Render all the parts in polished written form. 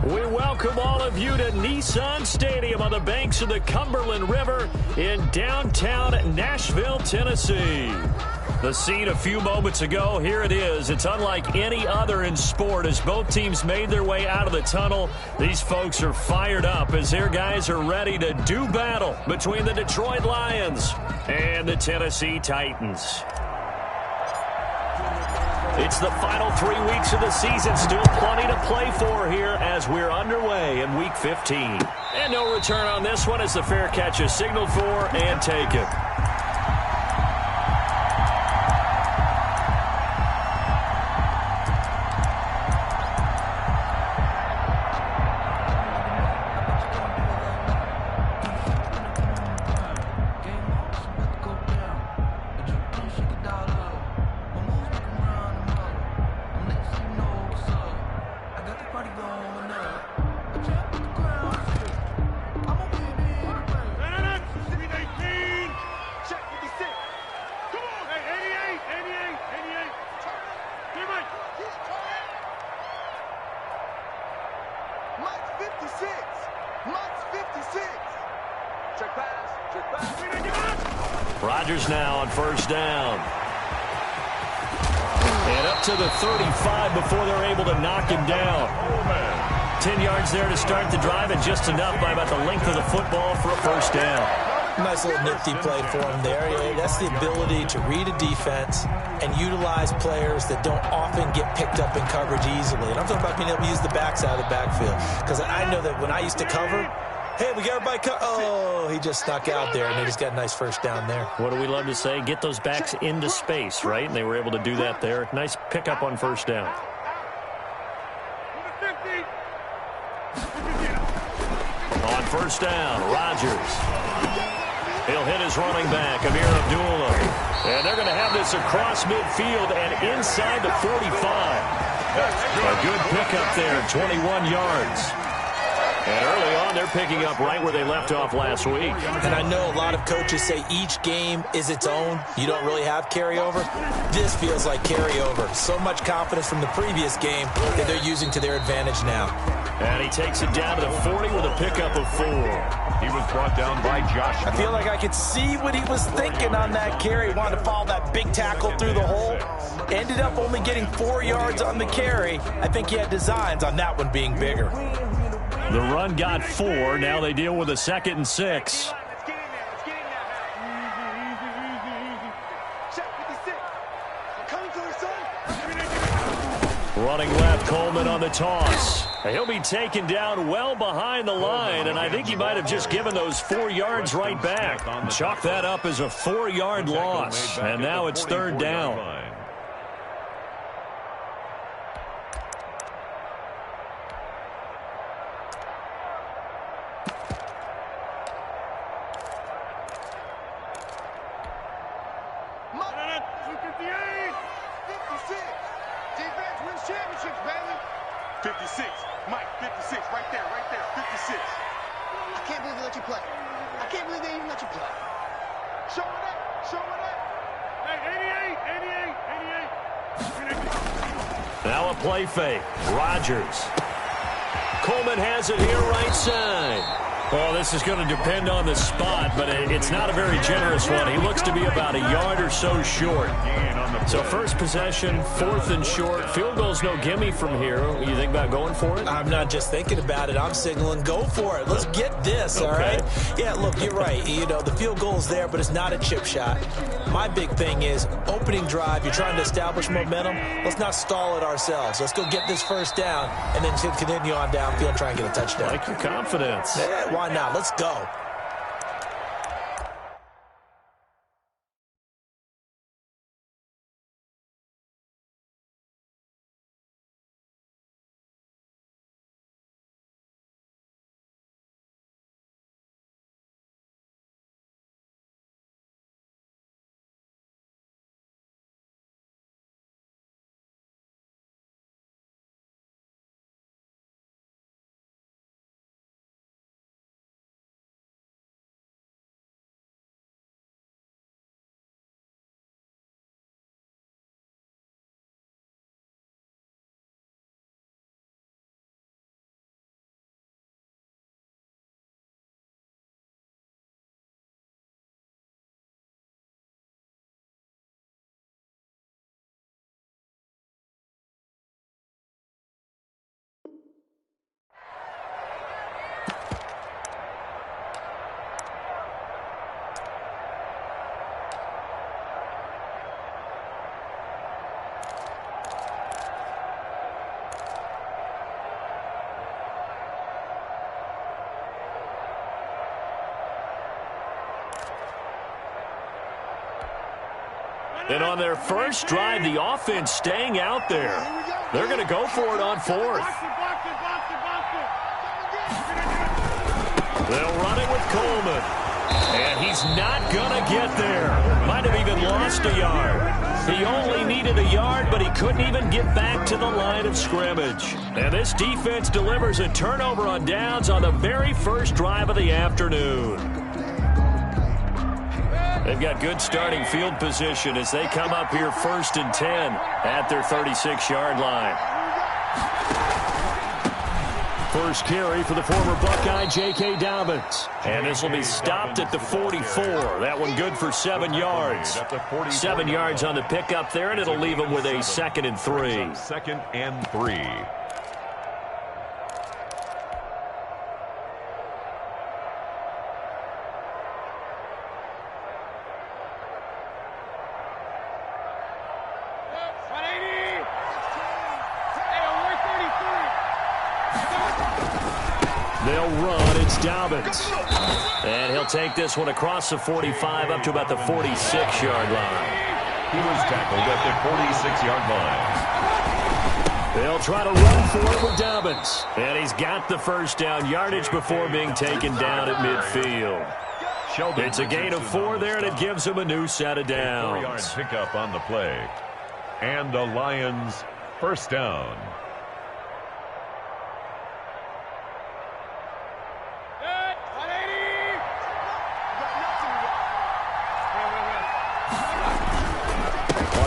We welcome all of you to Nissan Stadium on the banks of the Cumberland River in downtown Nashville, Tennessee. The scene a few moments ago, here it is. It's unlike any other in sport as both teams made their way out of the tunnel. These folks are fired up as their guys are ready to do battle between the Detroit Lions and the Tennessee Titans. It's the final 3 weeks of the season. Still plenty to play for here as we're underway in Week 15. And no return on this one as the fair catch is signaled for and taken. Rodgers now on first down. And up to the 35 before they're able to knock him down. 10 yards there to start the drive and just enough by about the length of the football for a first down. Nice little nifty play for him there. That's the ability to read a defense and utilize players that don't often get picked up in coverage easily. And I'm talking about being able to use the backside of the backfield. Because I know that when I used to cover, hey, we got everybody oh, he just snuck out there, and they just got a nice first down there. What do we love to say? Get those backs into space, right? And they were able to do that there. Nice pickup on first down. On first down, Rodgers. He'll hit his running back, Amir Abdullah. And they're going to have this across midfield and inside the 45. A good pickup there, 21 yards. And early on, they're picking up right where they left off last week. And I know a lot of coaches say each game is its own. You don't really have carryover. This feels like carryover. So much confidence from the previous game that they're using to their advantage now. And he takes it down to the 40 with a pickup of 4. He was brought down by Josh. I feel like I could see what he was thinking on that carry. He wanted to follow that big tackle through the hole. Ended up only getting 4 yards on the carry. I think he had designs on that one being bigger. The run got 4. Now they deal with a 2nd and 6. Running left, Coleman on the toss. He'll be taken down well behind the line, and I think he might have just given those 4 yards right back. Chalk that up as a 4-yard loss, and now it's 3rd down. Now a play fake. Rodgers. Coleman has it here right side. Well, this is going to depend on the spot, but it's not a very generous one. He looks to be about a yard or so short. So first possession, 4th and short. Field goal's no gimme from here. You think about going for it? I'm not just thinking about it. I'm signaling go for it. Let's get this, all right? Yeah, look, you're right. You know, the field goal's there, but it's not a chip shot. My big thing is opening drive. You're trying to establish momentum. Let's not stall it ourselves. Let's go get this first down and then continue on downfield and try and get a touchdown. Like your confidence. Yeah, why not? Let's go. And on their first drive, the offense staying out there. They're going to go for it on fourth. They'll run it with Coleman. And he's not going to get there. Might have even lost a yard. He only needed a yard, but he couldn't even get back to the line of scrimmage. And this defense delivers a turnover on downs on the very first drive of the afternoon. They've got good starting field position as they come up here 1st and 10 at their 36-yard line. First carry for the former Buckeye, J.K. Dobbins. And this will be stopped at the 44. That one good for 7 yards. 7 yards on the pickup there, and it'll leave them with a 2nd and 3. 2nd and 3. They'll run. It's Dobbins. And he'll take this one across the 45 up to about the 46-yard line. He was tackled at the 46-yard line. They'll try to run for it with Dobbins. And he's got the first down yardage before being taken down at midfield. It's a gain of 4 there, and it gives him a new set of downs. 4-yard pickup on the play. And the Lions first down.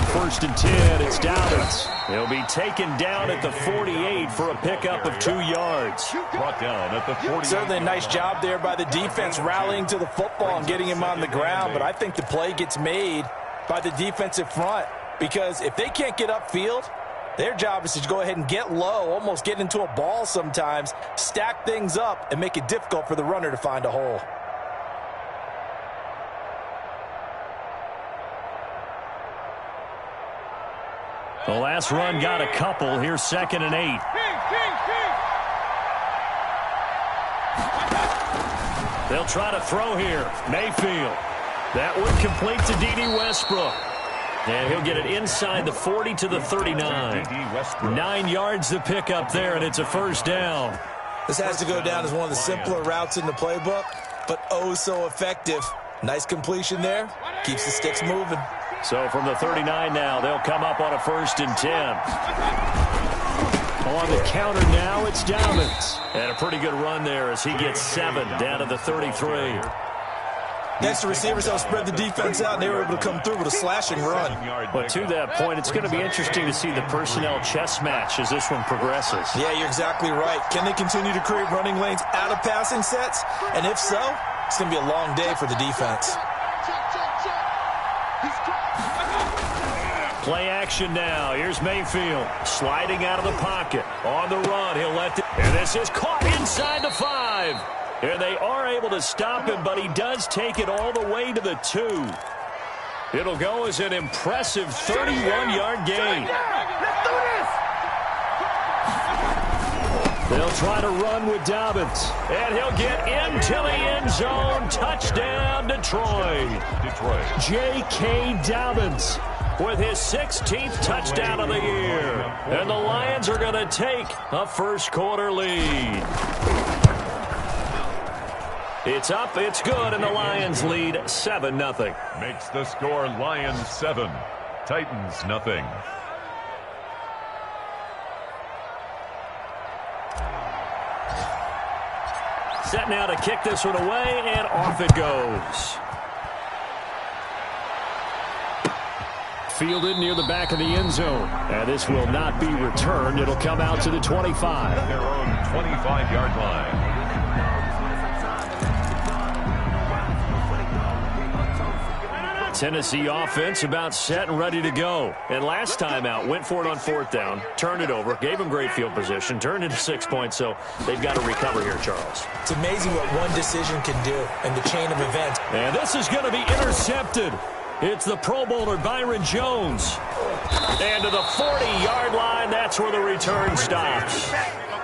First and 10, it's Dobbins. He'll be taken down at the 48 for a pickup of 2 yards. Brought down at the 48. Certainly a nice job there by the defense rallying to the football and getting him on the ground, but I think the play gets made by the defensive front because if they can't get upfield, their job is to go ahead and get low, almost get into a ball sometimes, stack things up, and make it difficult for the runner to find a hole. The last run got a couple. Here's 2nd and 8. They'll try to throw here. Mayfield. That one complete to D.D. Westbrook. And he'll get it inside the 40 to the 39. 9 yards to pick up there, and it's a first down. This has to go down as one of the simpler routes in the playbook, but oh so effective. Nice completion there. Keeps the sticks moving. So from the 39 now, they'll come up on a 1st and 10. On the counter now, it's Dobbins. And a pretty good run there as he gets 7 down to the 33. Next, the receivers help spread the defense out, and they were able to come through with a slashing run. But to that point, it's going to be interesting to see the personnel chess match as this one progresses. Yeah, you're exactly right. Can they continue to create running lanes out of passing sets? And if so, it's going to be a long day for the defense. Play action now. Here's Mayfield sliding out of the pocket. On the run, he'll let and this is caught inside the 5. And they are able to stop him, but he does take it all the way to the 2. It'll go as an impressive 31-yard gain. They'll try to run with Dobbins. And he'll get into the end zone. Touchdown, Detroit. J.K. Dobbins with his 16th touchdown of the year. And the Lions are going to take a first-quarter lead. It's up, it's good, and the Lions lead 7-0. Makes the score Lions 7, Titans nothing. Set now to kick this one away, and off it goes. Fielded near the back of the end zone. And this will not be returned. It'll come out to the 25. Their own 25-yard line. Tennessee offense about set and ready to go. And last time out, went for it on 4th down, turned it over, gave them great field position, turned it to 6 points, so they've got to recover here, Charles. It's amazing what one decision can do in the chain of events. And this is going to be intercepted. It's the Pro Bowler Byron Jones. And to the 40-yard line, that's where the return stops.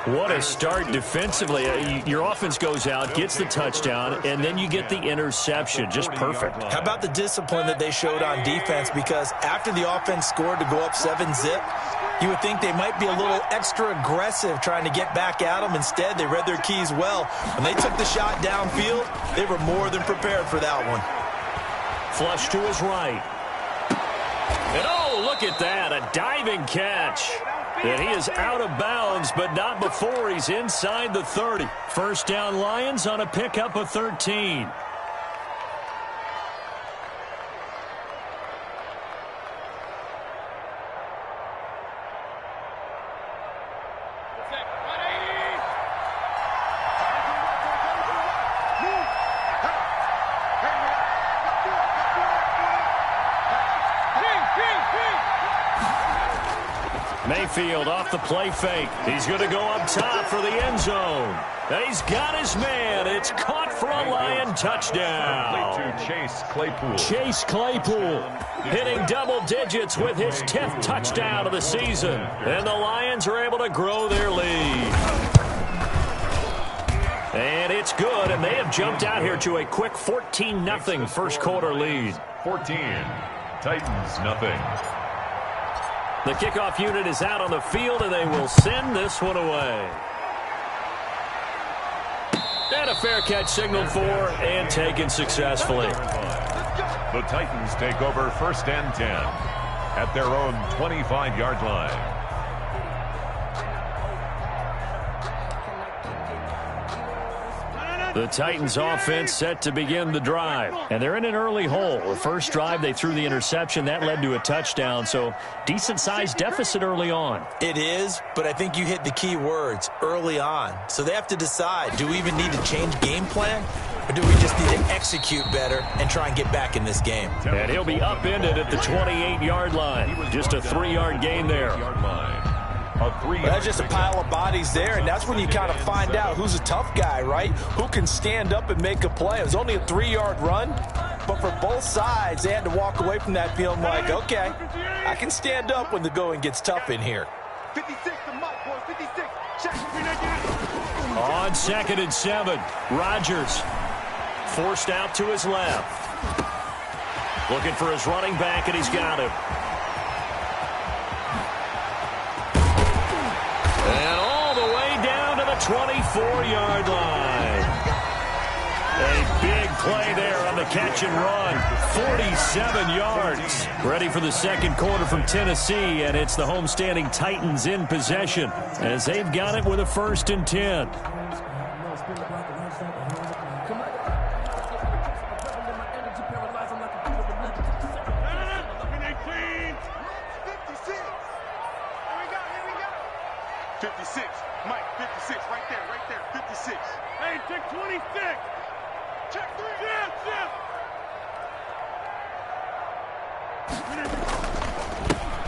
What a start defensively. Your offense goes out, gets the touchdown, and then you get the interception. Just perfect. How about the discipline that they showed on defense? Because after the offense scored to go up 7-zip, you would think they might be a little extra aggressive trying to get back at them. Instead, they read their keys well. When they took the shot downfield, they were more than prepared for that one. Flush to his right. And oh, look at that, a diving catch. And he is out of bounds, but not before he's inside the 30. First down, Lions on a pickup of 13. Mayfield off the play fake. He's going to go up top for the end zone. And he's got his man. It's caught for a Lion touchdown. To Chase Claypool. Chase Claypool hitting double digits with his 10th touchdown of the season. And the Lions are able to grow their lead. And it's good, and they have jumped out here to a quick 14-0 first quarter lead. 14. Titans nothing. The kickoff unit is out on the field, and they will send this one away. And a fair catch signaled for and taken successfully. The Titans take over first and 10 at their own 25-yard line. The Titans offense set to begin the drive. And they're in an early hole. The first drive, they threw the interception. That led to a touchdown. So decent-sized deficit early on. It is, but I think you hit the key words, early on. So they have to decide, do we even need to change game plan? Or do we just need to execute better and try and get back in this game? And he'll be upended at the 28-yard line. Just a 3-yard gain there. That's just a pile of bodies there, and that's when you kind of find out who's a tough guy, right? Who can stand up and make a play. It was only a 3-yard run, but for both sides, they had to walk away from that feeling like, okay, I can stand up when the going gets tough in here. 56 to Mike, boys, 56. Check. On 2nd and 7, Rodgers forced out to his left. Looking for his running back, and he's got him. And all the way down to the 24-yard line. A big play there on the catch and run. 47 yards. Ready for the second quarter from Tennessee, and it's the homestanding Titans in possession as they've got it with a 1st and 10.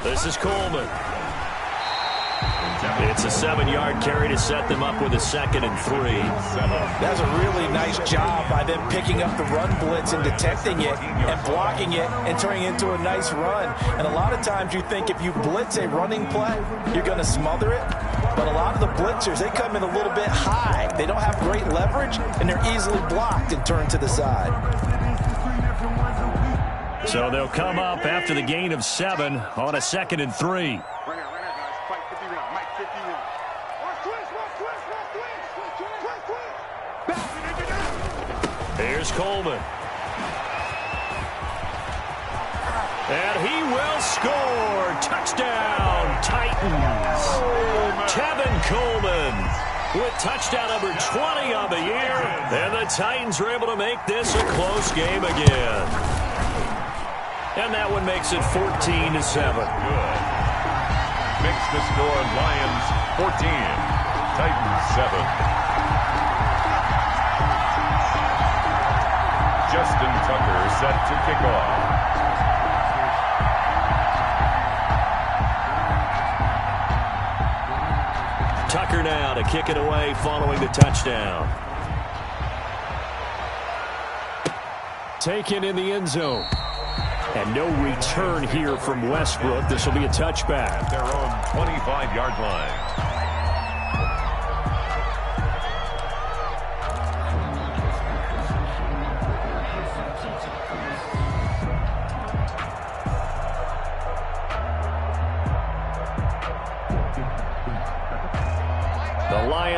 This is Coleman. It's a 7-yard carry to set them up with a 2nd and 3. That's a really nice job by them picking up the run blitz and detecting it and blocking it and turning it into a nice run. And a lot of times you think if you blitz a running play, you're going to smother it. But a lot of the blitzers, they come in a little bit high. They don't have great leverage, and they're easily blocked and turned to the side. So they'll come up after the gain of 7 on a 2nd and 3. Here's Coleman. And he will score. Touchdown, Titans. Tevin Coleman with touchdown number 20 on the year. And the Titans are able to make this a close game again. And that one makes it 14-7. Good. Makes the score Lions 14, Titans 7. Justin Tucker set to kick off. Tucker now to kick it away following the touchdown. Taken in the end zone. And no return here from Westbrook. This will be a touchback. At their own 25-yard line.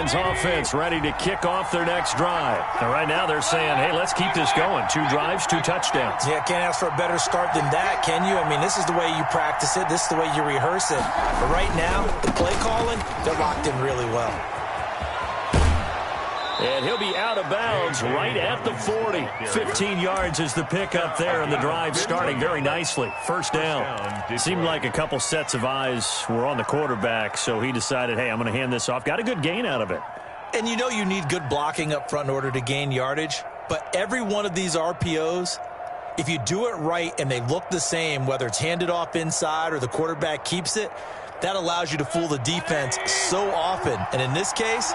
Lions offense ready to kick off their next drive. And right now they're saying, hey, let's keep this going. 2 drives, 2 touchdowns. Yeah, can't ask for a better start than that, can you? I mean, this is the way you practice it. This is the way you rehearse it. But right now, the play calling, they're locked in really well. And he'll be out of bounds right at the 40. 15 yards is the pickup there, and the drive starting very nicely. First down. It seemed like a couple sets of eyes were on the quarterback, so he decided, hey, I'm going to hand this off. Got a good gain out of it. And you know you need good blocking up front in order to gain yardage, but every one of these RPOs, if you do it right and they look the same, whether it's handed off inside or the quarterback keeps it, that allows you to fool the defense so often. And in this case,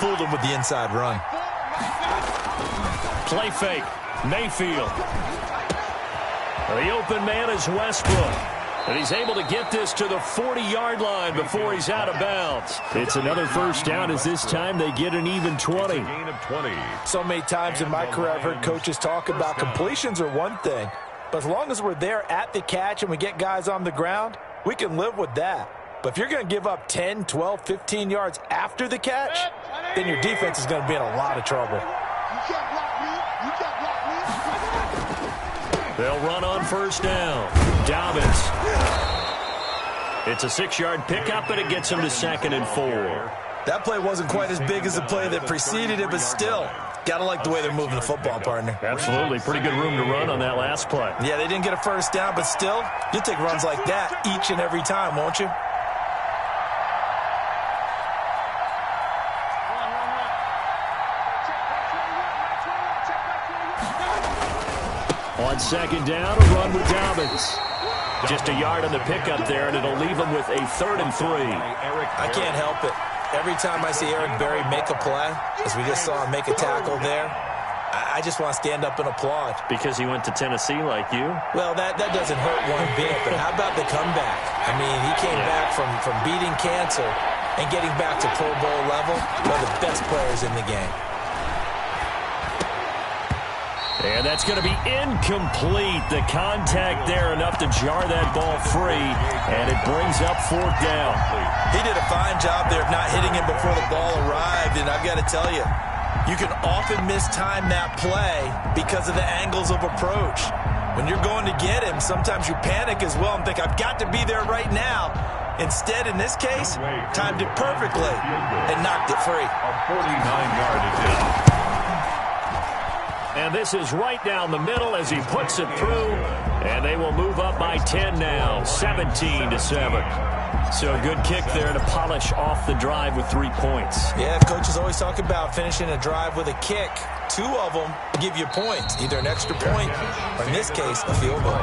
fooled them with the inside run. Play fake. Mayfield. The open man is Westbrook. And he's able to get this to the 40-yard line before he's out of bounds. It's another first down as this time they get an even 20. Gain of 20. So many times in my career I've heard coaches talk about completions are one thing. But as long as we're there at the catch and we get guys on the ground, we can live with that. But if you're going to give up 10, 12, 15 yards after the catch, then your defense is going to be in a lot of trouble. They'll run on first down. Dobbins. It's a 6-yard pickup, and it gets him to 2nd and 4. That play wasn't quite as big as the play that preceded it, but still, got to like the way they're moving the football, partner. Absolutely. Pretty good room to run on that last play. Yeah, they didn't get a first down, but still, you'll take runs like that each and every time, won't you? On second down, a run with Dobbins. Just a yard on the pickup there, and it'll leave him with a 3rd and 3. I can't help it. Every time I see Eric Berry make a play, as we just saw him make a tackle there, I just want to stand up and applaud. Because he went to Tennessee like you? Well, that doesn't hurt one bit, but how about the comeback? I mean, he came back from beating cancer and getting back to Pro Bowl level, one of the best players in the game. And that's going to be incomplete. The contact there enough to jar that ball free, and it brings up 4th down. He did a fine job there of not hitting him before the ball arrived, and I've got to tell you, you can often mistime that play because of the angles of approach. When you're going to get him, sometimes you panic as well and think, I've got to be there right now. Instead, in this case, timed it perfectly and knocked it free. A 49-yard attempt. And this is right down the middle as he puts it through. And they will move up by 10 now, 17-7. So a good kick there to polish off the drive with 3 points. Yeah, coaches always talk about finishing a drive with a kick. 2 of them give you points, either an extra point or, in this case, a field goal.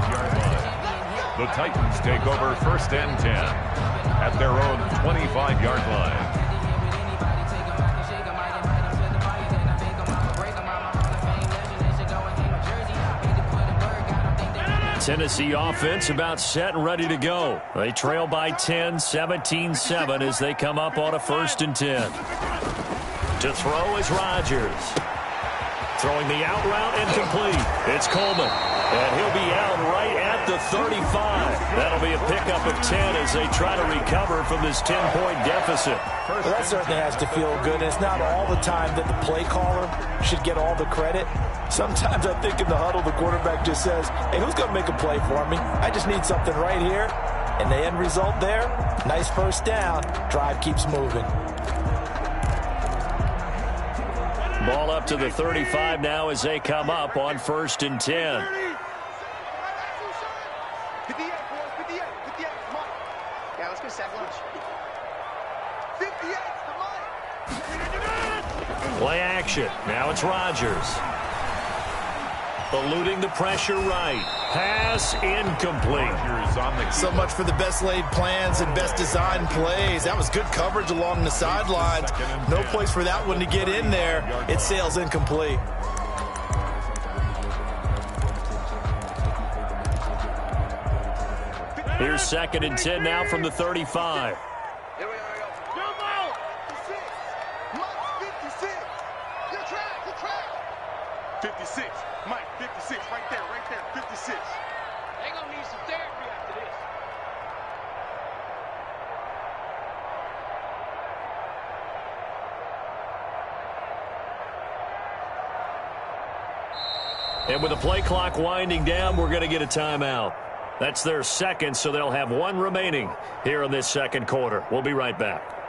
The Titans take over 1st and 10 at their own 25-yard line. Tennessee offense about set and ready to go. They trail by 10, 17-7 as they come up on a 1st and 10. To throw is Rodgers. Throwing the out route incomplete. It's Coleman. And he'll be out right at the 35. That'll be a pickup of 10 as they try to recover from this 10-point deficit. Well, that certainly has to feel good. And it's not all the time that the play caller should get all the credit. Sometimes I think in the huddle, the quarterback just says, hey, who's going to make a play for me? I just need something right here. And the end result there, nice first down. Drive keeps moving. Ball up to the 35 now as they come up on 1st and 10. 58, boys, 58, 58, come on. Yeah, let's go sack lunch. 58, come on. Play action. Now it's Rodgers. Eluding the pressure right. Pass incomplete. So much for the best laid plans and best designed plays. That was good coverage along the sidelines. No place for that one to get in there. It sails incomplete. Here's 2nd and 10 now from the 35. Here we are. 56. Mike, 56. Good track, good track. 56. Mike, 56. Right there, 56. They gonna need some therapy after this. And with the play clock winding down, we're going to get a timeout. That's their second, so they'll have one remaining here in this second quarter. We'll be right back.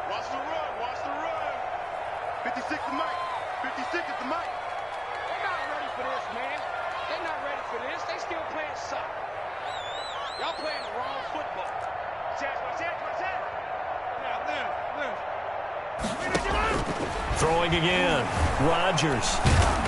Watch the run, watch the run. 56 at the mic, 56 at the mic. They're not ready for this, man. They're not ready for this. They still playing soccer. Y'all playing the wrong football. Watch out. Throwing again. Rodgers.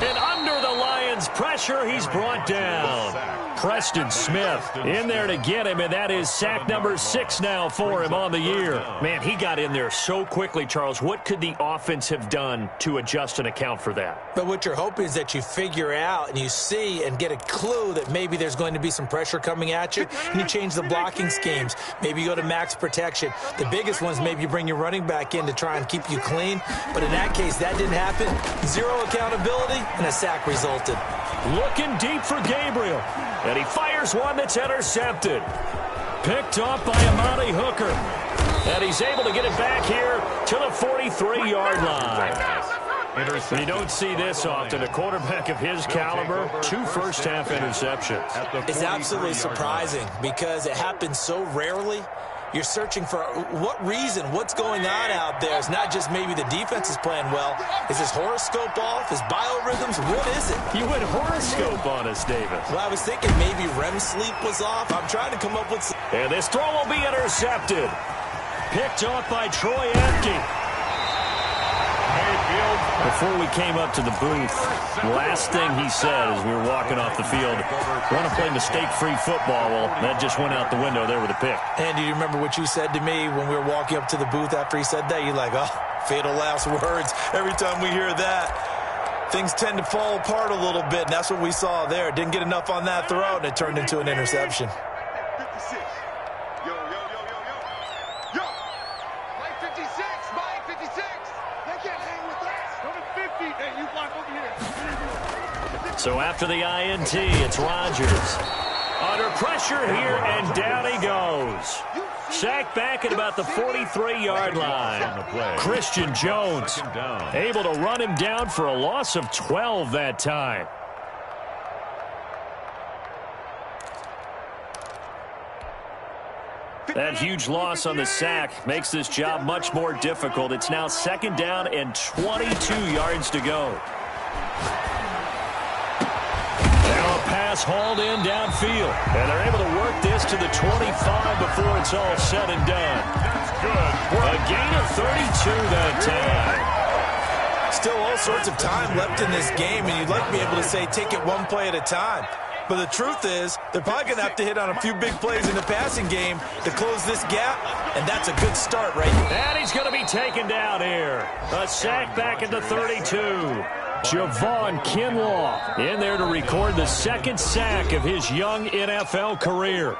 And under the Lions' pressure, he's brought down. Preston Smith in there to get him, and that is sack number 6 now for him on the year. Man, he got in there so quickly, Charles. What could the offense have done to adjust and account for that? But what you're hoping is that you figure out and you see and get a clue that maybe there's going to be some pressure coming at you, and you change the blocking schemes. Maybe you go to max protection. The biggest ones, maybe you bring your running back in to try and keep you clean. But in that case, that didn't happen. Zero accountability, and a sack resulted. Looking deep for Gabriel. And he fires one that's intercepted. Picked off by Amani Hooker. And he's able to get it back here to the 43-yard line. You don't see this often. A quarterback of his caliber, 2 first-half interceptions. It's absolutely surprising because it happens so rarely. You're searching for what reason, what's going on out there. It's not just maybe the defense is playing well. Is his horoscope off? His biorhythms? What is it? You went horoscope on us, David. Well, I was thinking maybe REM sleep was off. I'm trying to come up with some... And this throw will be intercepted. Picked off by Troy Apke. Before we came up to the booth, last thing he said as we were walking off the field, want to play mistake-free football. Well, that just went out the window there with a pick. And do you remember what you said to me when we were walking up to the booth after he said that? You're like, oh, fatal last words. Every time we hear that, things tend to fall apart a little bit, and that's what we saw there. Didn't get enough on that throw, and it turned into an interception. 56. Yo. Mike 56, Mike 56. They can't hang with us. Go to 50. Hey, you block over here. So after the INT, it's Rodgers. Under pressure here, and down he goes. Sacked back at about the 43-yard line. Christian Jones able to run him down for a loss of 12 that time. That huge loss on the sack makes this job much more difficult. It's now 2nd down and 22 yards to go. Now a pass hauled in downfield. And they're able to work this to the 25 before it's all said and done. That's good. A gain of 32 that time. Still all sorts of time left in this game, and you'd like to be able to say take it one play at a time. But the truth is, they're probably going to have to hit on a few big plays in the passing game to close this gap, and that's a good start right here. And he's going to be taken down here. A sack back at the 32. Javon Kinlaw in there to record the 2nd sack of his young NFL career.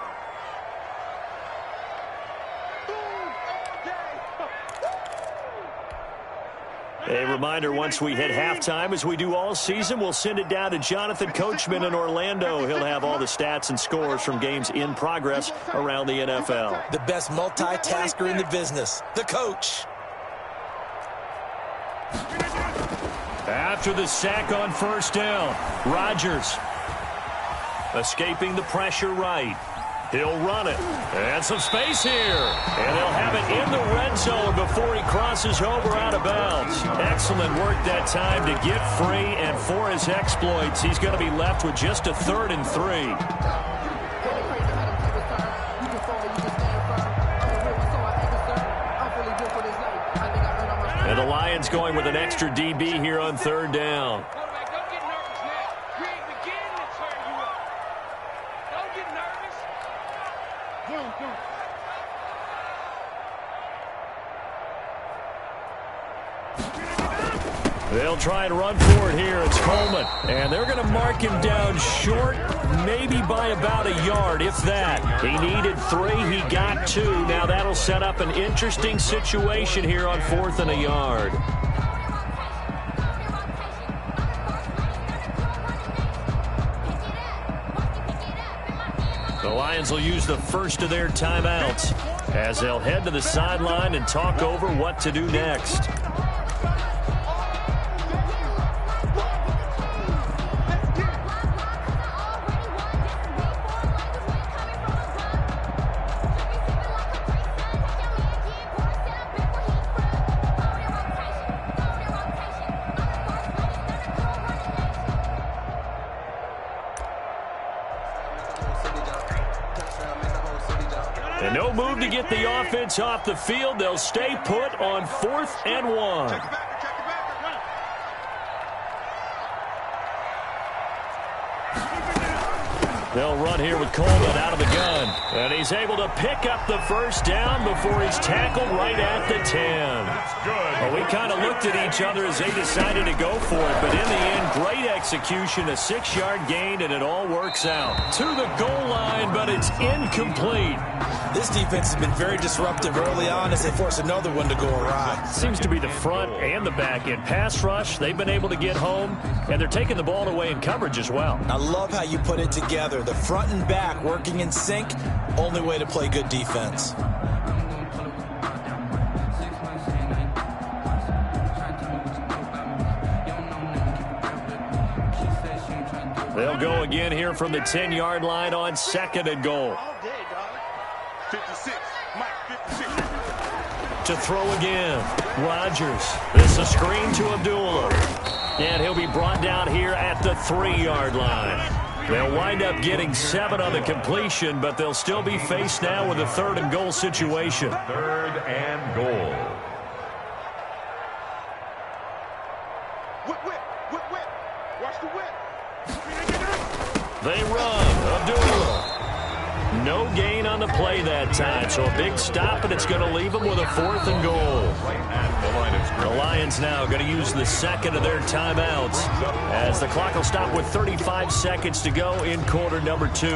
A reminder, once we hit halftime, as we do all season, we'll send it down to Jonathan Coachman in Orlando. He'll have all the stats and scores from games in progress around the NFL. The best multitasker in the business, the coach. After the sack on 1st down, Rodgers escaping the pressure right. He'll run it. And some space here. And they'll have it in the red zone before he crosses over out of bounds. Excellent work that time to get free. And for his exploits, he's going to be left with just a 3rd and 3. And the Lions going with an extra DB here on 3rd down. They'll try and run for it here. It's Coleman. And they're going to mark him down short, maybe by about a yard, if that. He needed 3. He got 2. Now that'll set up an interesting situation here on 4th and a yard. The Lions will use the first of their timeouts as they'll head to the sideline and talk over what to do next. And no move to get the offense off the field. They'll stay put on 4th and 1. They'll run here with Coleman out of the gun. And he's able to pick up the first down before he's tackled right at the 10. Well, we kind of looked at each other as they decided to go for it. But in the end, great execution, a 6-yard gain, and it all works out. To the goal line, but it's incomplete. This defense has been very disruptive early on as they force another one to go awry. Seems to be the front and the back end. Pass rush, they've been able to get home, and they're taking the ball away in coverage as well. I love how you put it together. The front and back working in sync, only way to play good defense. They'll go again here from the 10-yard line on 2nd and goal. 56, Mike, 56. To throw again, Rodgers. This is a screen to Abdullah. And he'll be brought down here at the 3-yard line. They'll wind up getting 7 on the completion, but they'll still be faced now with a 3rd and goal situation. 3rd and goal. Whip, whip, whip, whip. Watch the whip. They run. Abdullah. No gain on the play that time, so a big stop, and it's going to leave them with a 4th and goal. The Lions now going to use the 2nd of their timeouts as the clock will stop with 35 seconds to go in quarter number 2.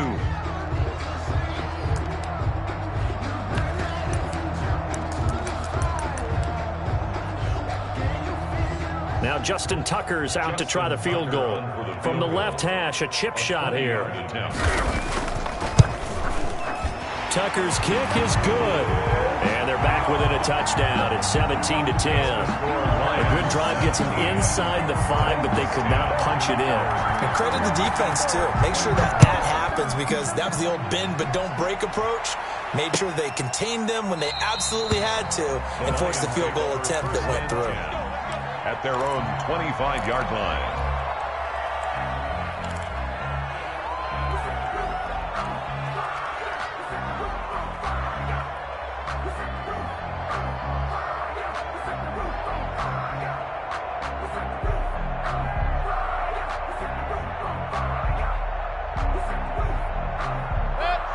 Now Justin Tucker's out to try the field goal. From the left hash, a chip shot here. Tucker's kick is good. And they're back within a touchdown. It's 17-10. A good drive gets them inside the 5, but they could not punch it in. And credit the defense, too. Make sure that happens because that was the old bend but don't break approach. Made sure they contained them when they absolutely had to and forced the field goal attempt that went through. At their own 25-yard line.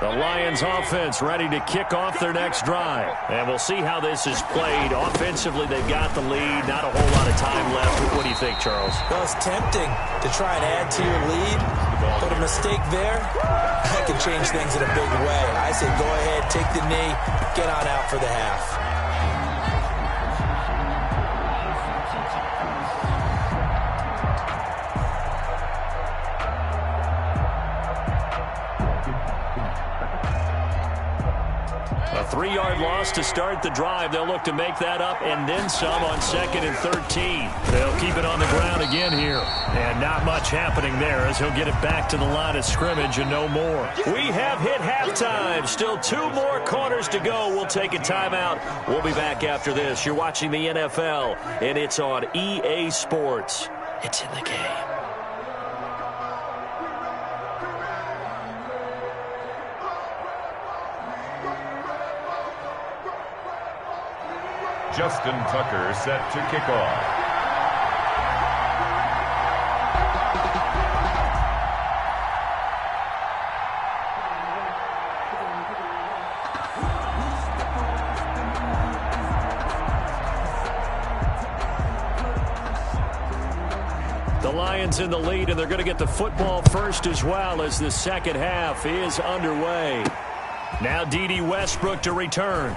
The Lions offense ready to kick off their next drive. And we'll see how this is played. Offensively, they've got the lead. Not a whole lot of time left. What do you think, Charles? Well, it's tempting to try and add to your lead, but a mistake there, that can change things in a big way. I say go ahead, take the knee, get on out for the half. A 3-yard loss to start the drive. They'll look to make that up and then some on 2nd and 13. They'll keep it on the ground again here. And not much happening there as he'll get it back to the line of scrimmage and no more. We have hit halftime. Still 2 more quarters to go. We'll take a timeout. We'll be back after this. You're watching the NFL, and it's on EA Sports. It's in the game. Justin Tucker set to kick off. The Lions in the lead, and they're going to get the football first as well as the second half is underway. Now D.D. Westbrook to return.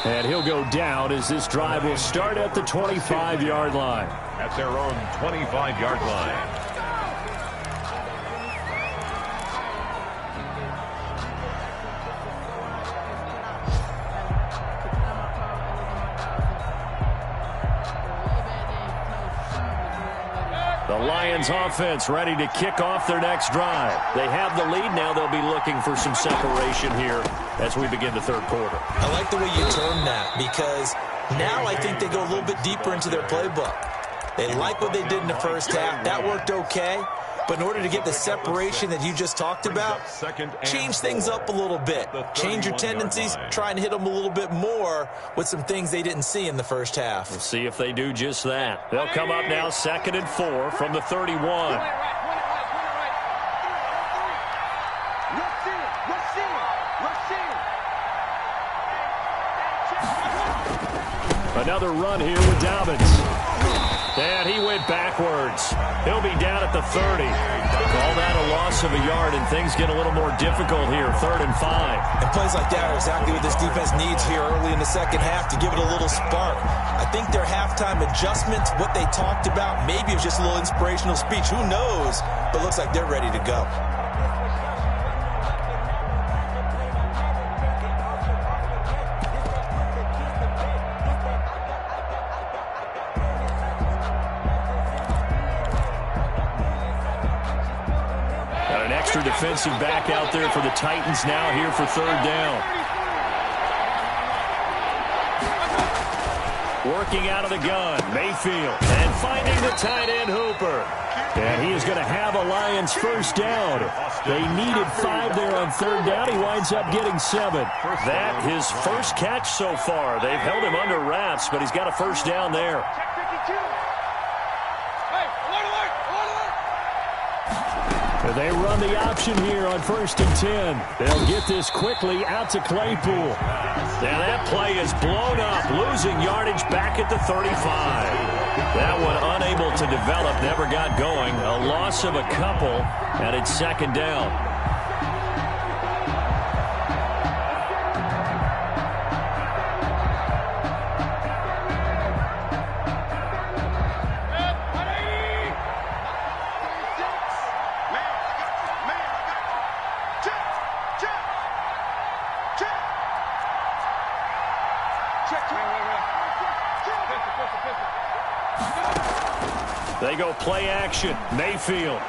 And he'll go down as this drive will start at the 25-yard line. At their own 25-yard line. The Lions offense ready to kick off their next drive. They have the lead. Now they'll be looking for some separation here as we begin the third quarter. I like the way you term that because now I think they go a little bit deeper into their playbook. They like what they did in the first half. That worked okay. But in order to get the separation that you just talked about, change things up a little bit. Change your tendencies. Try and hit them a little bit more with some things they didn't see in the first half. We'll see if they do just that. They'll come up now 2nd and 4 from the 31. Another run here with Dobbins. And he went backwards. He'll be down at the 30. Call that a loss of a yard, and things get a little more difficult here. 3rd and 5. And plays like that are exactly what this defense needs here early in the second half to give it a little spark. I think their halftime adjustment, what they talked about, maybe it was just a little inspirational speech. Who knows? But looks like they're ready to go. Defensive back out there for the Titans now here for 3rd down. Working out of the gun, Mayfield, and finding the tight end Hooper. And he is going to have a Lions first down. They needed 5 there on 3rd down. He winds up getting 7. That his first catch so far. They've held him under wraps, but he's got a first down there. They run the option here on 1st and 10. They'll get this quickly out to Claypool. Now that play is blown up, losing yardage back at the 35. That one unable to develop, never got going. A loss of a couple, and it's 2nd down. They go play action. Mayfield.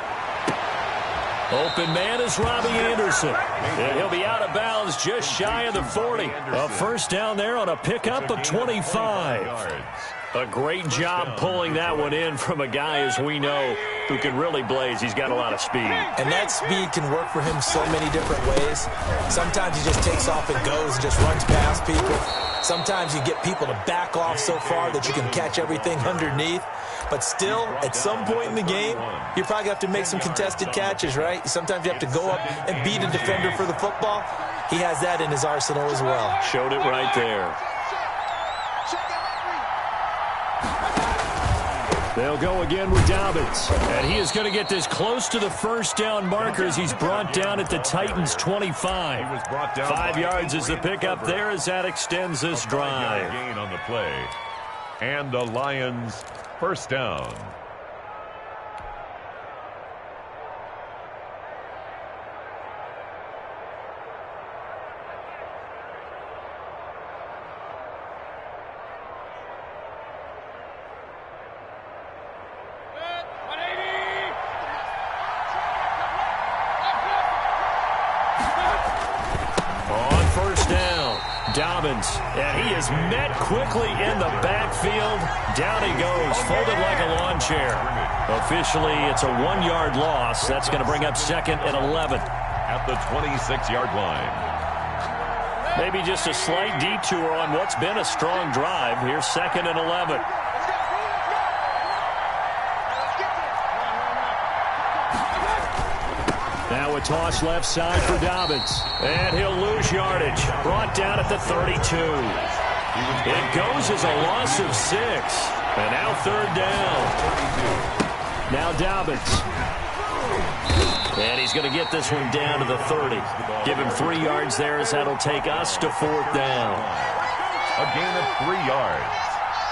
Open man is Robbie Anderson. And he'll be out of bounds just shy of the 40. A first down there on a pickup of 25. A great job pulling that one in from a guy, as we know, who can really blaze. He's got a lot of speed. And that speed can work for him so many different ways. Sometimes he just takes off and goes and just runs past people. Sometimes you get people to back off so far that you can catch everything underneath. But still, at some point in the game, you probably have to make some contested catches, right? Sometimes you have to go up and beat a defender for the football. He has that in his arsenal as well. Showed it right there. They'll go again with Dobbins. And he is going to get this close to the first down markers. He's brought down at the Titans' 25. 5 yards is the pickup there as that extends this drive. Gain on the play. And the Lions first down. Dobbins, and he is met quickly in the backfield. Down he goes, folded like a lawn chair. Officially, it's a 1-yard loss. That's going to bring up 2nd and 11. At the 26-yard line. Maybe just a slight detour on what's been a strong drive. Here's 2nd and 11. Now a toss left side for Dobbins. And he'll lose yardage. Brought down at the 32. It goes as a loss of 6. And now 3rd down. Now Dobbins. And he's going to get this one down to the 30. Give him 3 yards there as that'll take us to 4th down. A gain of 3 yards.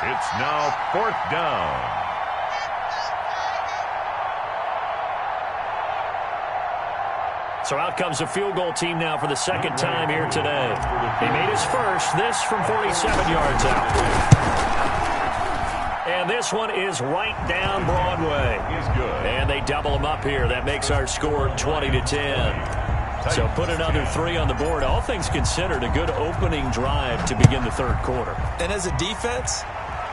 It's now 4th down. So out comes the field goal team now for the 2nd time here today. He made his first, this from 47 yards out. And this one is right down Broadway. He's good. And they double them up here. That makes our score 20-10. So put another 3 on the board. All things considered, a good opening drive to begin the third quarter. And as a defense,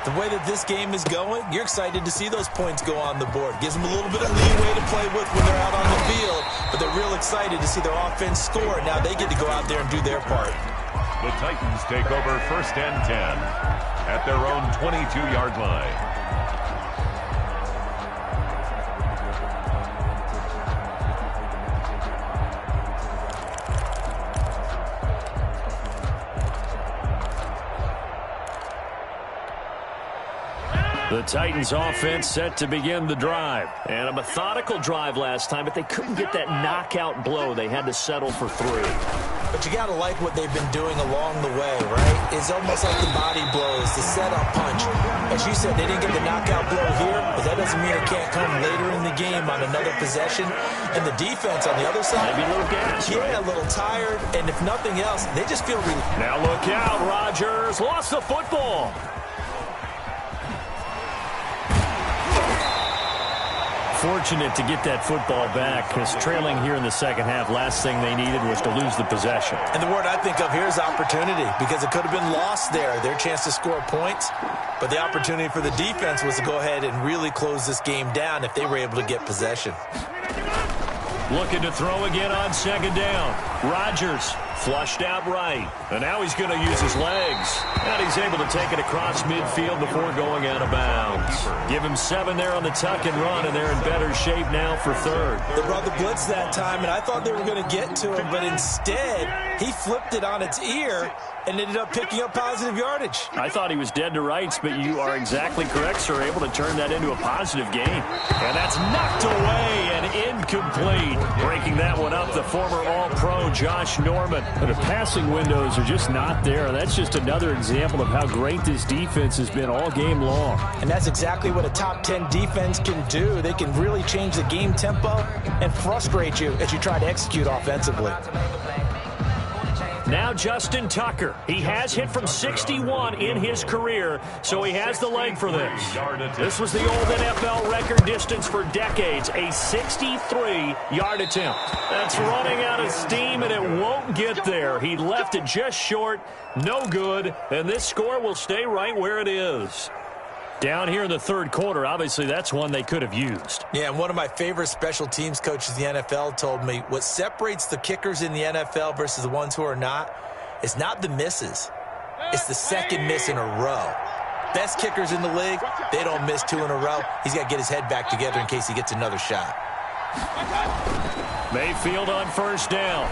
the way that this game is going, you're excited to see those points go on the board. Gives them a little bit of leeway to play with when they're out on the field, but they're real excited to see their offense score. Now they get to go out there and do their part. The Titans take over 1st and 10 at their own 22-yard line. The Titans offense set to begin the drive. And a methodical drive last time, but they couldn't get that knockout blow. They had to settle for 3. But you got to like what they've been doing along the way, right? It's almost like the body blows, the setup punch. As you said, they didn't get the knockout blow here, but that doesn't mean it can't come later in the game on another possession. And the defense on the other side, maybe a little gas, yeah, right? A little tired. And if nothing else, they just feel relieved. Now look out, Rodgers lost the football. Fortunate to get that football back, because trailing here in the second half, last thing they needed was to lose the possession. And the word I think of here is opportunity, because it could have been lost there, their chance to score points. But the opportunity for the defense was to go ahead and really close this game down if they were able to get possession. Looking to throw again on 2nd down. Rodgers flushed out right. And now he's going to use his legs. And he's able to take it across midfield before going out of bounds. Give him 7 there on the tuck and run, and they're in better shape now for 3rd. They brought the blitz that time, and I thought they were going to get to him, but instead, he flipped it on its ear and ended up picking up positive yardage. I thought he was dead to rights, but you are exactly correct, sir. Able to turn that into a positive gain. And that's knocked away and incomplete. Breaking that one up, the former All-Pro Josh Norman. But the passing windows are just not there. That's just another example of how great this defense has been all game long. And that's exactly what a top 10 defense can do. They can really change the game tempo and frustrate you as you try to execute offensively. Now Justin Tucker. He has hit from 61 in his career, so he has the leg for this. This was the old NFL record distance for decades, a 63-yard attempt. That's running out of steam, and it won't get there. He left it just short, no good, and this score will stay right where it is. Down here in the third quarter, obviously that's one they could have used. Yeah, and one of my favorite special teams coaches in the NFL told me what separates the kickers in the NFL versus the ones who are not is not the misses. It's the second miss in a row. Best kickers in the league, they don't miss 2 in a row. He's got to get his head back together in case he gets another shot. Mayfield on 1st down.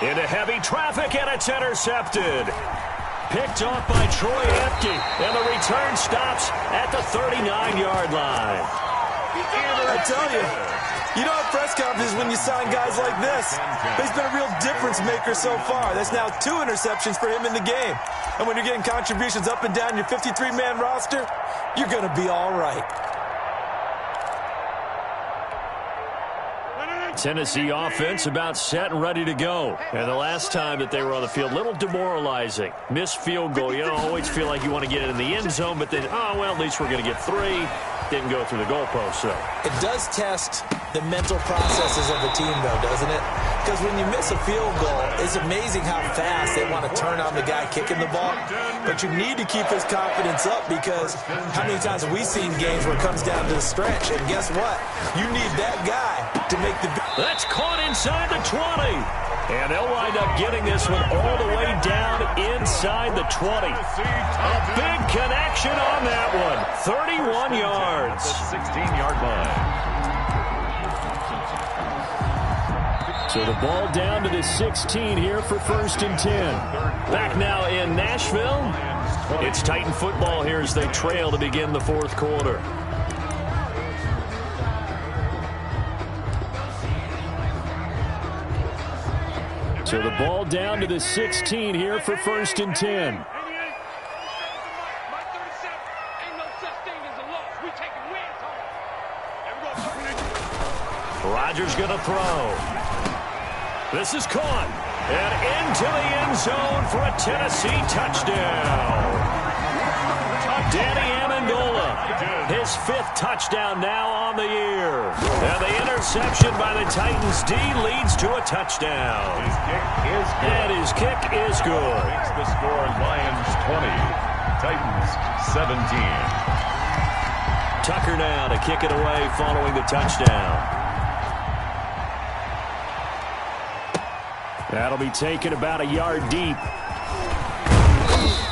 Into heavy traffic, and it's intercepted. Picked off by Troy Apke, and the return stops at the 39-yard line. I tell you don't have press conferences when you sign guys like this. He's been a real difference maker so far. That's now 2 interceptions for him in the game. And when you're getting contributions up and down your 53-man roster, you're going to be all right. Tennessee offense about set and ready to go. And the last time that they were on the field, a little demoralizing. Missed field goal. You don't always feel like you want to get it in the end zone, but then, oh, well, at least we're going to get 3. Didn't go through the goalpost, so. It does test the mental processes of a team, though, doesn't it? Because when you miss a field goal, it's amazing how fast they want to turn on the guy kicking the ball. But you need to keep his confidence up, because how many times have we seen games where it comes down to the stretch? And guess what? You need that guy to make the... That's caught inside the 20. And they'll wind up getting this one all the way down inside the 20. A big connection on that one. 31 yards. The 16-yard line. So the ball down to the 16 here for 1st and 10. Back now in Nashville. It's Titan football here as they trail to begin the 4th quarter. So the ball down to the 16 here for 1st and 10. Rodgers going to throw. This is caught. And into the end zone for a Tennessee touchdown. Danny Amendola, his 5th touchdown now on the year. And the interception by the Titans D leads to a touchdown. His kick is good. And his kick is good. Makes the score Lions 20, Titans 17. Tucker now to kick it away following the touchdown. That'll be taken about a yard deep.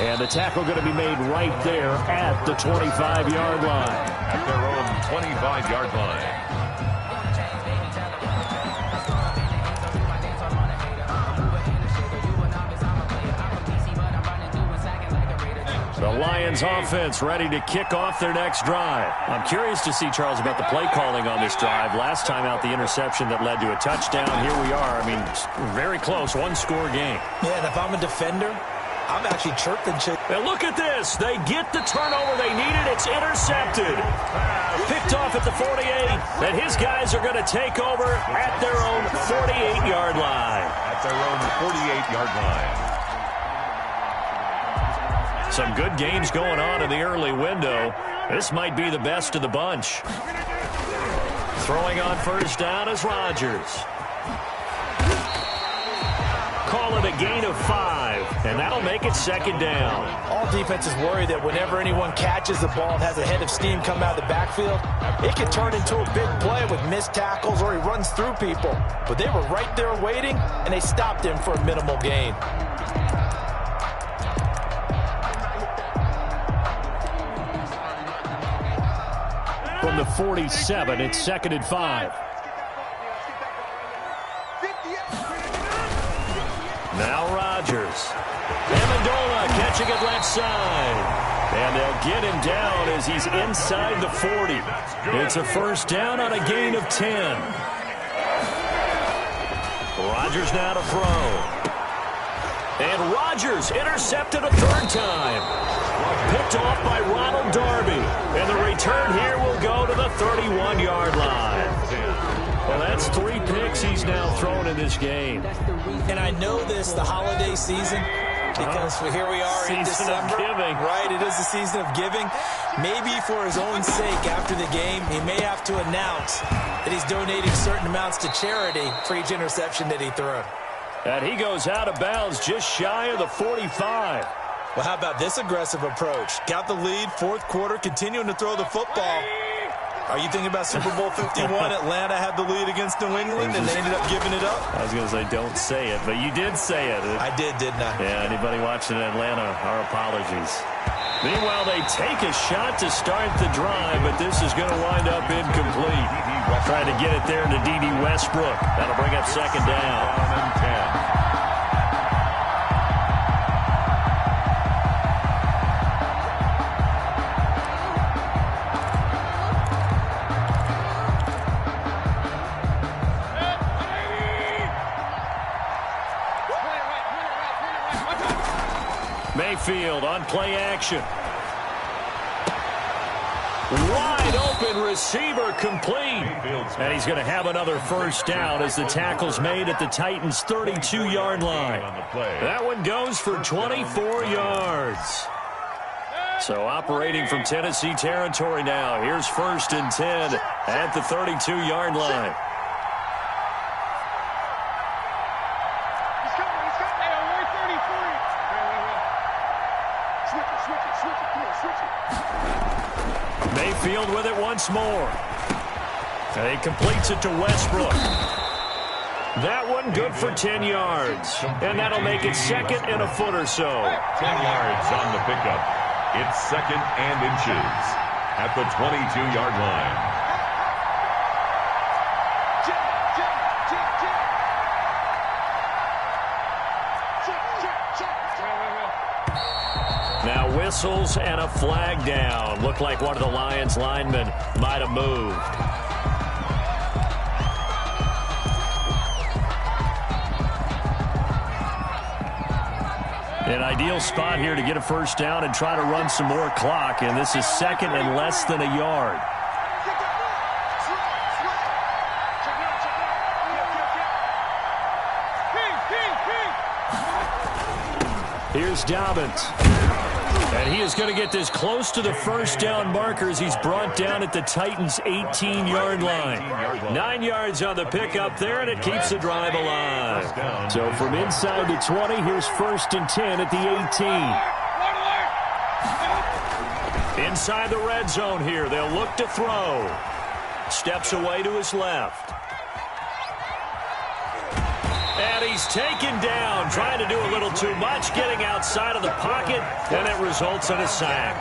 And the tackle going to be made right there at the 25-yard line. At their own 25-yard line. The Lions offense ready to kick off their next drive. I'm curious to see, Charles, about the play calling on this drive. Last time out, the interception that led to a touchdown. Here we are. I mean, very close, one-score game. Yeah, and if I'm a defender, I'm actually chirping. And look at this. They get the turnover they needed. It's intercepted. Picked off at the 48. And his guys are going to take over at their own 48-yard line. At their own 48-yard line. Some good games going on in the early window. This might be the best of the bunch. Throwing on first down is Rodgers. Call it a gain of 5, and that'll make it second down. All defenses worry that whenever anyone catches the ball and has a head of steam come out of the backfield, it can turn into a big play with missed tackles or he runs through people. But they were right there waiting, and they stopped him for a minimal gain. From the 47, it's 2nd and 5. Now Rodgers. Amendola catching it left side. And they'll get him down as he's inside the 40. It's a first down on a gain of 10. Rodgers now to throw. And Rodgers intercepted a 3rd time. Picked off by Ronald Darby. And the return here will go to the 31-yard line. Well, that's 3 picks he's now thrown in this game. And I know this, the holiday season, because here we are in December. Season of giving. Right, it is the season of giving. Maybe for his own sake after the game, he may have to announce that he's donating certain amounts to charity for each interception that he threw. And he goes out of bounds just shy of the 45. Well, how about this aggressive approach? Got the lead, 4th quarter, continuing to throw the football. Are you thinking about Super Bowl 51? Atlanta had the lead against New England, and they ended up giving it up? I was going to say, don't say it, but you did say it. I did, didn't I? Yeah, anybody watching in Atlanta, our apologies. Meanwhile, they take a shot to start the drive, but this is going to wind up incomplete. Trying to get it there to D.D. Westbrook. That'll bring up second down. 10. Mayfield on play action. Wide open receiver complete. And he's going to have another first down as the tackle's made at the Titans' 32-yard line. That one goes for 24 yards. So operating from Tennessee territory now. Here's 1st and 10 at the 32-yard line. Mayfield with it once more. And he completes it to Westbrook. That one good for 10 yards. And that'll make it 2nd and a foot or so. 10 yards on the pickup. It's 2nd and inches at the 22-yard line. Now whistles and a flag down. Looked like one of the Lions linemen might have moved. An ideal spot here to get a first down and try to run some more clock. And this is 2nd and less than a yard. Here's Dobbins. And he is going to get this close to the first down marker as he's brought down at the Titans' 18-yard line. 9 yards on the pickup there, and it keeps the drive alive. So from inside the 20, here's 1st and 10 at the 18. Inside the red zone here, they'll look to throw. Steps away to his left. And he's taken down, trying to do a little too much, getting outside of the pocket, and it results in a sack.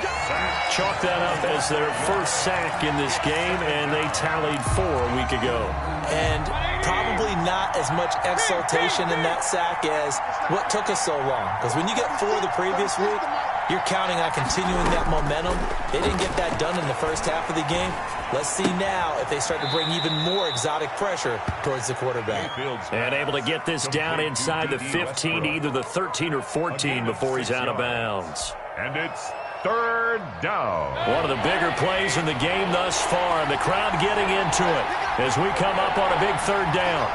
Chalk that up as their first sack in this game, and they tallied 4 a week ago. And probably not as much exultation in that sack as what took us so long. Because when you get 4 the previous week, you're counting on continuing that momentum. They didn't get that done in the first half of the game. Let's see now if they start to bring even more exotic pressure towards the quarterback. And able to get this down inside the 15, either the 13 or 14 before he's out of bounds. And it's 3rd down. One of the bigger plays in the game thus far, and the crowd getting into it as we come up on a big 3rd down.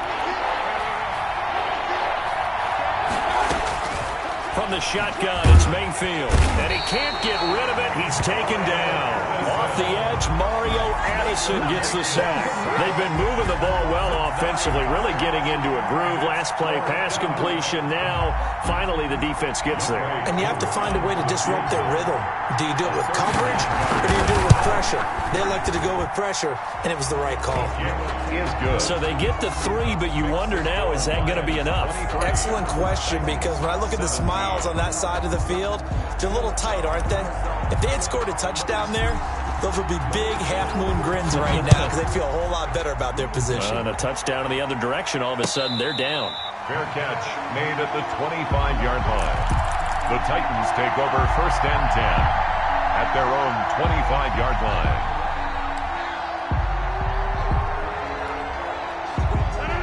From the shotgun, it's Mayfield. And he can't get rid of it. He's taken down. Off the edge, Mario Addison gets the sack. They've been moving the ball well offensively, really getting into a groove. Last play, pass completion. Now, finally, the defense gets there. And you have to find a way to disrupt their rhythm. Do you do it with coverage, or do you do it with pressure? They elected to go with pressure, and it was the right call. Is good. So they get the 3, but you wonder now, is that going to be enough? Excellent question, because when I look at the smiles on that side of the field, they're a little tight, aren't they? If they had scored a touchdown there, those would be big half-moon grins right now because they feel a whole lot better about their position. And a touchdown in the other direction, all of a sudden they're down. Fair catch made at the 25-yard line. The Titans take over 1st and 10 at their own 25-yard line.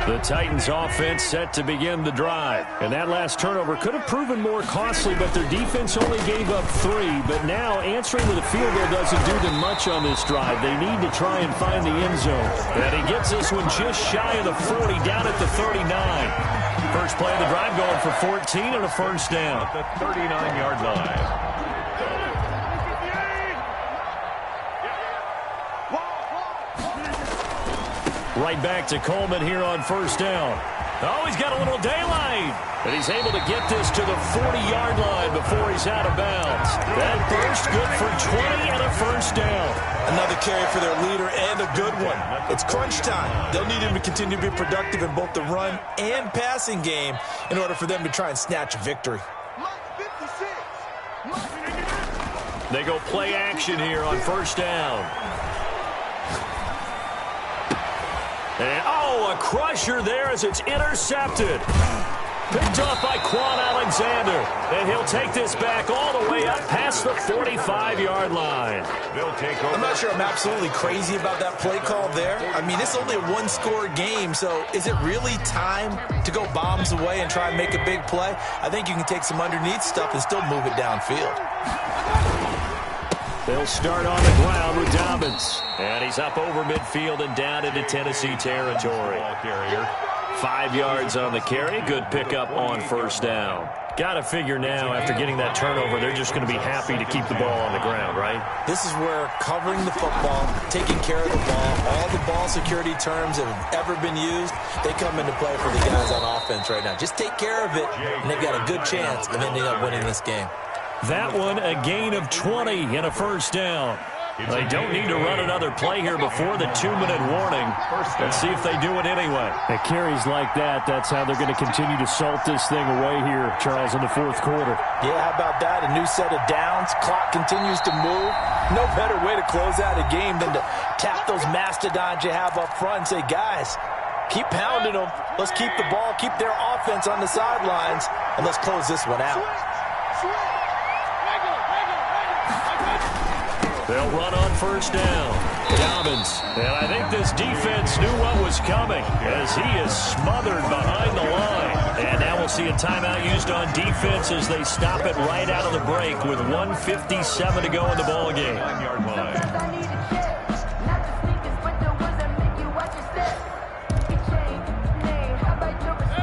The Titans offense set to begin the drive. And that last turnover could have proven more costly, but their defense only gave up 3. But now answering with a field goal doesn't do them much on this drive. They need to try and find the end zone. And he gets this one just shy of the 40, down at the 39. First play of the drive going for 14 and a 1st down. At the 39-yard line. Right back to Coleman here on 1st down. Oh, he's got a little daylight. And he's able to get this to the 40-yard line before he's out of bounds. That burst good for 20 and a 1st down. Another carry for their leader and a good one. It's crunch time. They'll need him to continue to be productive in both the run and passing game in order for them to try and snatch a victory. They go play action here on 1st down. And, a crusher there as it's intercepted. Picked off by Quan Alexander. And he'll take this back all the way up past the 45-yard line. They'll take over. I'm not sure I'm absolutely crazy about that play call there. I mean, it's only a 1-score game, so is it really time to go bombs away and try and make a big play? I think you can take some underneath stuff and still move it downfield. They'll start on the ground with Dobbins. And he's up over midfield and down into Tennessee territory. 5 yards on the carry. Good pickup on 1st down. Got to figure now, after getting that turnover, they're just going to be happy to keep the ball on the ground, right? This is where covering the football, taking care of the ball, all the ball security terms that have ever been used, they come into play for the guys on offense right now. Just take care of it, and they've got a good chance of ending up winning this game. That one, a gain of 20 and a 1st down. They don't need to run another play here before the 2-minute warning. Let's see if they do it anyway. At carries like that, that's how they're going to continue to salt this thing away here, Charles, in the 4th quarter. Yeah, how about that? A new set of downs. Clock continues to move. No better way to close out a game than to tap those mastodons you have up front and say, guys, keep pounding them. Let's keep the ball, keep their offense on the sidelines, and let's close this one out. They'll run on 1st down. Dobbins. And I think this defense knew what was coming as he is smothered behind the line. And now we'll see a timeout used on defense as they stop it right out of the break with 1:57 to go in the ball game. 9-yard line.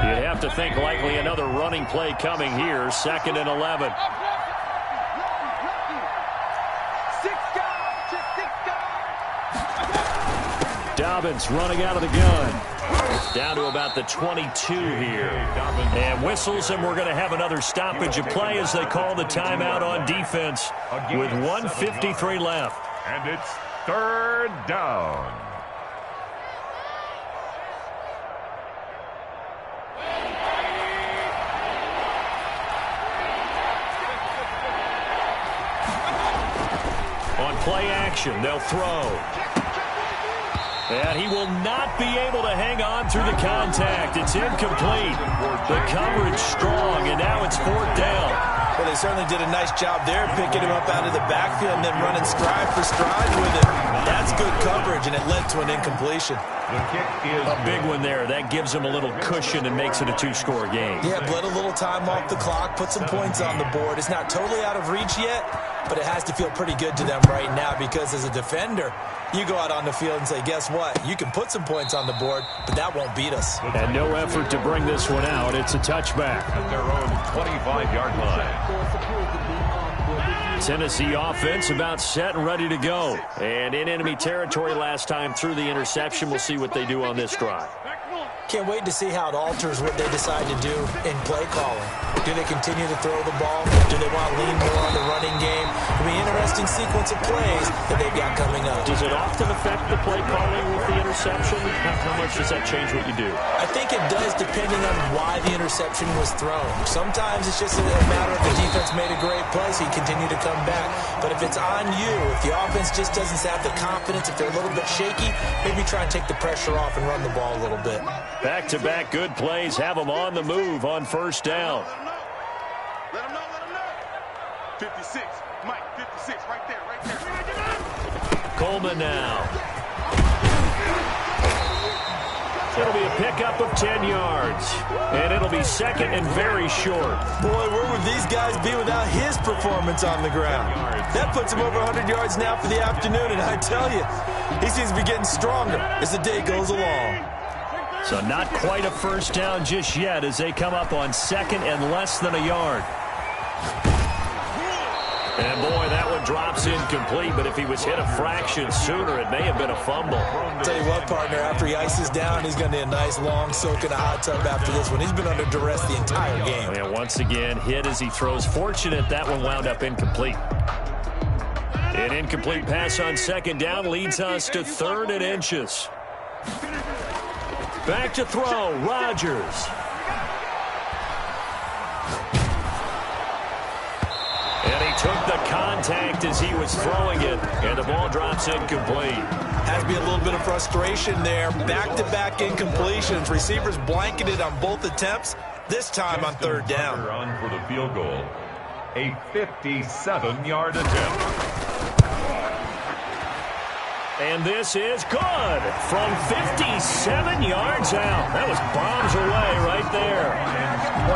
You'd have to think likely another running play coming here. 2nd and 11. Dobbins running out of the gun. Down to about the 22 here. And whistles, and we're going to have another stoppage of play as they call the timeout on defense with 1:53 left. And it's third down. On play action, they'll throw. And he will not be able to hang on through the contact. It's incomplete. The coverage strong, and now it's fourth down. Well, they certainly did a nice job there, picking him up out of the backfield and then running stride for stride with him. That's good coverage, and it led to an incompletion. The kick is a big one there. That gives him a little cushion and makes it a two-score game. Yeah, bled a little time off the clock, put some points on the board. It's not totally out of reach yet, but it has to feel pretty good to them right now because as a defender, you go out on the field and say, guess what? You can put some points on the board, but that won't beat us. And no effort to bring this one out. It's a touchback. At their own 25-yard line. Tennessee offense about set and ready to go. And in enemy territory last time through the interception. We'll see what they do on this drive. Can't wait to see how it alters what they decide to do in play calling. Do they continue to throw the ball? Do they want to lean more on the running game? It'll be an interesting sequence of plays that they've got coming up. Does it often affect the play calling with the interception? How much does that change what you do? I think it does depending on why the interception was thrown. Sometimes it's just a matter of the defense made a great play, so you continue to come back. But if it's on you, if the offense just doesn't have the confidence, if they're a little bit shaky, maybe try and take the pressure off and run the ball a little bit. Back-to-back good plays have them on the move on first down. Let him know, let him know. 56, Mike, 56, right there. Coleman now. It'll be a pickup of 10 yards. And it'll be second and very short. Boy, where would these guys be without his performance on the ground? That puts him over 100 yards now for the afternoon, and I tell you, he seems to be getting stronger as the day goes along. So not quite a first down just yet as they come up on second and less than a yard. And boy, that one drops incomplete, but if he was hit a fraction sooner, it may have been a fumble. Tell you what, partner, after he ices down, he's going to need a nice long soak in a hot tub after this one. He's been under duress the entire game. And once again, hit as he throws. Fortunate that one wound up incomplete. An incomplete pass on second down leads us to third and inches. Back to throw, Rodgers. And he took the contact as he was throwing it, and the ball drops incomplete. Has to be a little bit of frustration there. Back-to-back incompletions. Receivers blanketed on both attempts, this time on third down. On for the field goal. A 57-yard attempt. And this is good from 57 yards out. That was bombs away right there.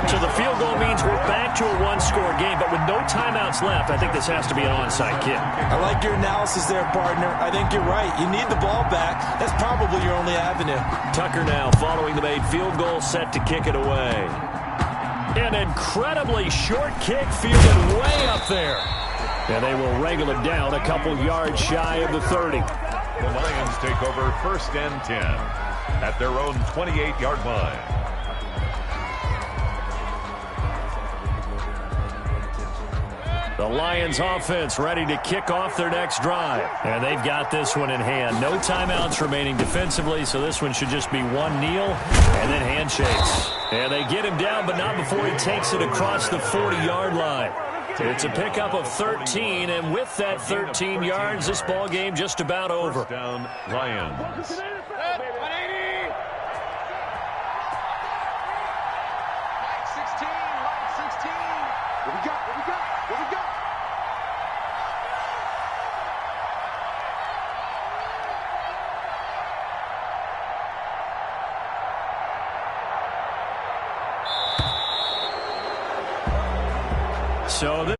So the field goal means we're back to a one-score game, but with no timeouts left, I think this has to be an onside kick. I like your analysis there, partner. I think you're right. You need the ball back. That's probably your only avenue. Tucker now following the made field goal, set to kick it away. An incredibly short kick fielded way up there. And they will wrangle it down a couple yards shy of the 30. The Lions take over first and 10 at their own 28-yard line. The Lions offense ready to kick off their next drive. And they've got this one in hand. No timeouts remaining defensively, so this one should just be one kneel and then handshakes. And they get him down, but not before he takes it across the 40-yard line. It's a pickup of 13, and with that 13 yards, this ball game just about over. First down, Lions. 180. Mike 16, Mike 16. What we got? What we got? What we got? So